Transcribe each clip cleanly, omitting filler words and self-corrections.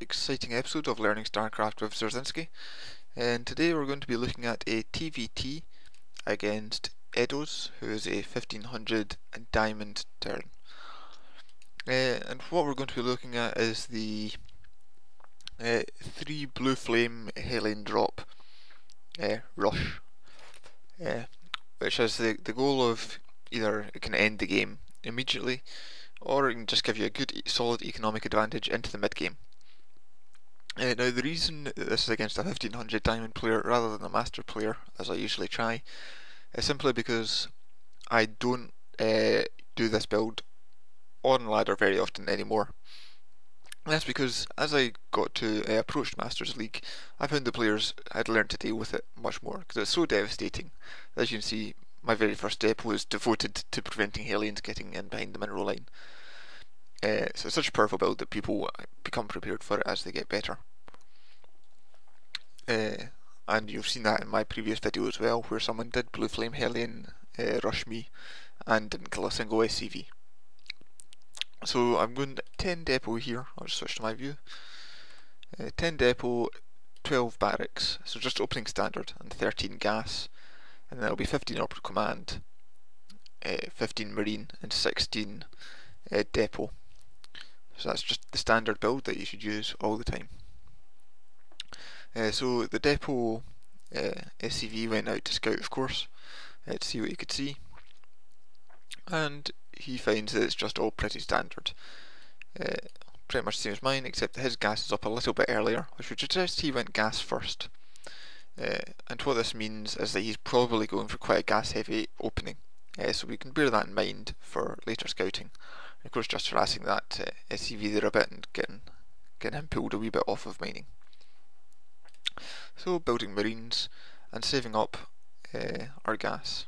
exciting episode of Learning StarCraft with Zerzinski, and today we're going to be looking at a TvT against Edos, who is a 1500 diamond turn. And what we're going to be looking at is the 3 blue flame Hellion drop rush, which has the goal of either it can end the game immediately, or it can just give you a good solid economic advantage into the mid game. Now the reason that this is against a 1500 diamond player rather than a master player, as I usually try, is simply because I don't do this build on ladder very often anymore. And that's because as I got to approach Masters League, I found the players had learned to deal with it much more, because it's so devastating. As you can see, my very first step was devoted to preventing Hellions getting in behind the mineral line. So it's such a powerful build that people become prepared for it as they get better. And you've seen that in my previous video as well, where someone did Blue Flame Hellion rush me and didn't kill a single SCV. So I'm going 10 depot here. I'll just switch to my view. 10 depot, 12 barracks, so just opening standard, and 13 gas, and then there'll be 15 Orbital Command, 15 marine, and 16 depot. So that's just the standard build that you should use all the time. So the depot SCV went out to scout, of course, to see what he could see, and he finds that it's just all pretty standard. Pretty much the same as mine, except that his gas is up a little bit earlier, which would suggest he went gas first. And what this means is that he's probably going for quite a gas heavy opening, so we can bear that in mind for later scouting. And of course, just harassing that SCV there a bit and getting him pulled a wee bit off of mining. So building marines and saving up our gas.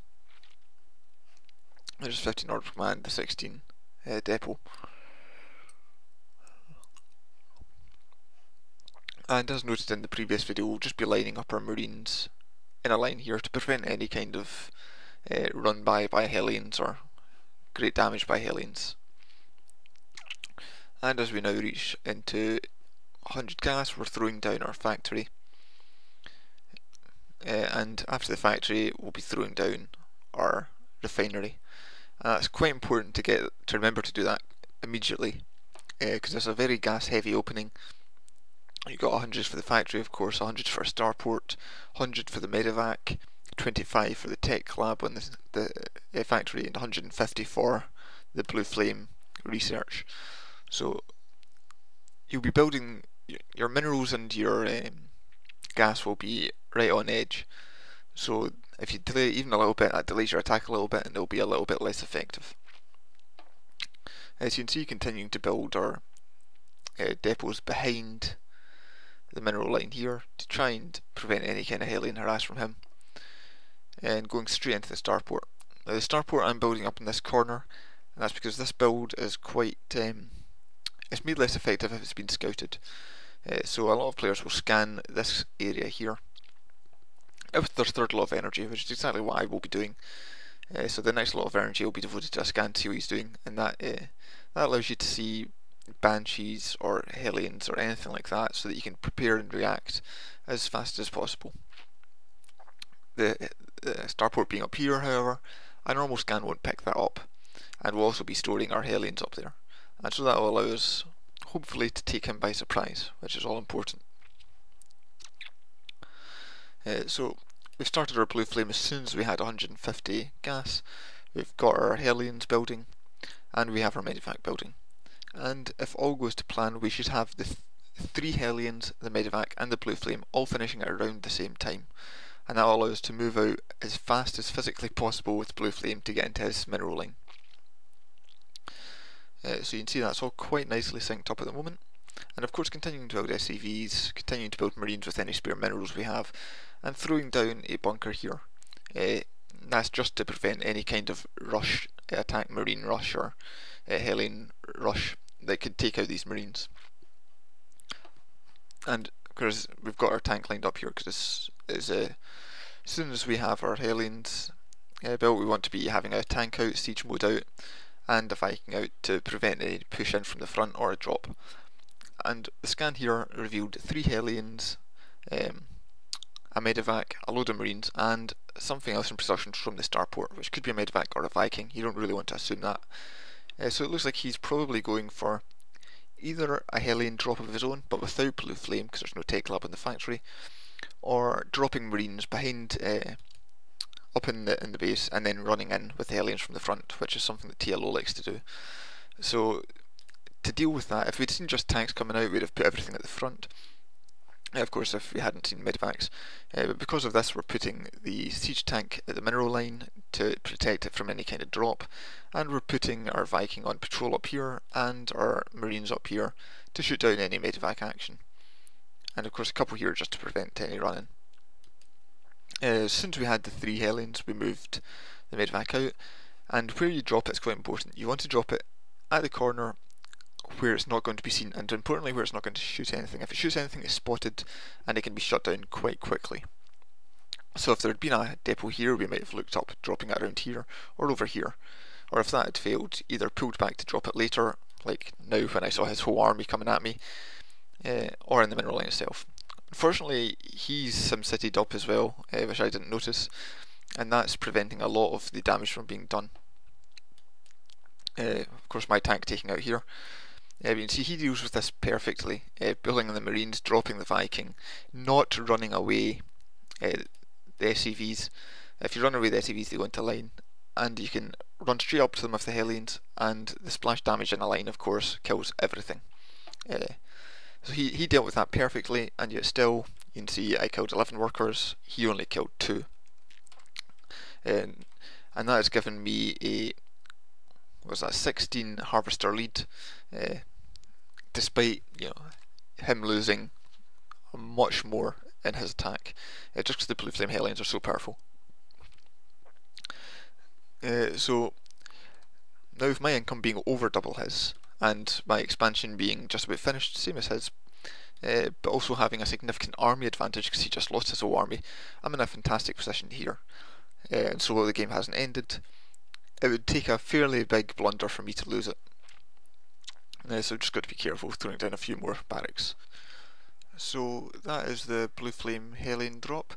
There's 15 Orbital Command, the 16 depot. And as noted in the previous video, we'll just be lining up our marines in a line here to prevent any kind of run by Hellions or great damage by Hellions. And as we now reach into 100 gas, we're throwing down our factory. And after the factory, we'll be throwing down our refinery. It's quite important to remember to do that immediately, because it's a very gas heavy opening. You've got 100 for the factory, of course, 100 for Starport, 100 for the Medivac, 25 for the Techlab on the factory, and 150 for the Blue Flame research. So you'll be building your minerals, and your gas will be right on edge. So if you delay even a little bit, that delays your attack a little bit and it'll be a little bit less effective. As you can see, continuing to build our depots behind the mineral line here to try and prevent any kind of Hellion harass from him, and going straight into the Starport. Now the Starport I'm building up in this corner, and that's because this build is quite it's made less effective if it's been scouted. So a lot of players will scan this area here with their third lot of energy, which is exactly what I will be doing. So the next lot of energy will be devoted to a scan to see what he's doing, and that allows you to see banshees or Hellions or anything like that, so that you can prepare and react as fast as possible. The Starport being up here, however, a normal scan won't pick that up, and we'll also be storing our Hellions up there, and so that will allow us hopefully to take him by surprise, which is all important. So we've started our Blue Flame as soon as we had 150 gas. We've got our Hellions building, and we have our Medivac building. And if all goes to plan, we should have the 3 Hellions, the Medivac and the Blue Flame all finishing at around the same time. And that will allow us to move out as fast as physically possible with Blue Flame to get into his mineral line. So you can see that's all quite nicely synced up at the moment. And of course, continuing to build SCVs, continuing to build marines with any spare minerals we have, and throwing down a bunker here. That's just to prevent any kind of rush, attack marine rush or Hellion rush that could take out these marines. And of course, we've got our tank lined up here, because as soon as we have our Hellions built, we want to be having a tank out, siege mode out, and a Viking out to prevent any push in from the front or a drop. and the scan here revealed 3 Hellions, a Medivac, a load of Marines, and something else in production from the Starport, which could be a Medivac or a Viking. You don't really want to assume that. So it looks like he's probably going for either a Hellion drop of his own, but without Blue Flame because there's no Techlab in the factory, or dropping Marines behind, up in the base, and then running in with the Hellions from the front, which is something that TLO likes to do. So to deal with that, if we'd seen just tanks coming out, we'd have put everything at the front. Of course, if we hadn't seen Medivacs, but because of this, we're putting the siege tank at the mineral line to protect it from any kind of drop, and we're putting our Viking on patrol up here and our Marines up here to shoot down any Medivac action, and of course a couple here just to prevent any running. Since we had the 3 Hellions, we moved the Medivac out, and where you drop it is quite important. You want to drop it at the corner where it's not going to be seen, and importantly where it's not going to shoot anything. If it shoots anything, it's spotted and it can be shut down quite quickly. So if there had been a depot here, we might have looked up dropping it around here or over here, or if that had failed, either pulled back to drop it later, like now when I saw his whole army coming at me, or in the mineral line itself. Unfortunately, he's SimCity'd up as well, which I didn't notice, and that's preventing a lot of the damage from being done. Of course, my tank taking out here. You can see he deals with this perfectly, pulling in the Marines, dropping the Viking, not running away the SCVs. If you run away the SCVs, they go into line, and you can run straight up to them with the Hellions, and the splash damage in a line, of course, kills everything. So he dealt with that perfectly, and yet still, you can see I killed 11 workers, he only killed 2. And that has given me a, what was that, 16 harvester lead, despite him losing much more in his attack, just because the Blue Flame Hellions are so powerful. So now with my income being over double his, and my expansion being just about finished, same as his, but also having a significant army advantage because he just lost his whole army, I'm in a fantastic position here. And so while the game hasn't ended, it would take a fairly big blunder for me to lose it. So just got to be careful throwing down a few more barracks. So that is the Blue Flame Hellion drop.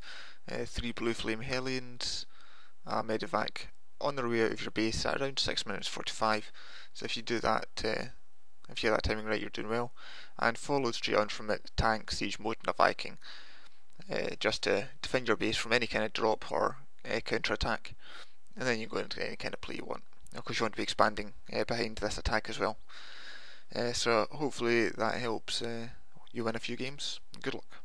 3 Blue Flame Hellions, Medivac on their way out of your base at around 6 minutes 45. So if you do that, if you get that timing right, you're doing well. And followed straight on from it, tank, siege, mode and a Viking, just to defend your base from any kind of drop or counter attack. And then you go into any kind of play you want, because you want to be expanding behind this attack as well. So hopefully that helps you win a few games. Good luck.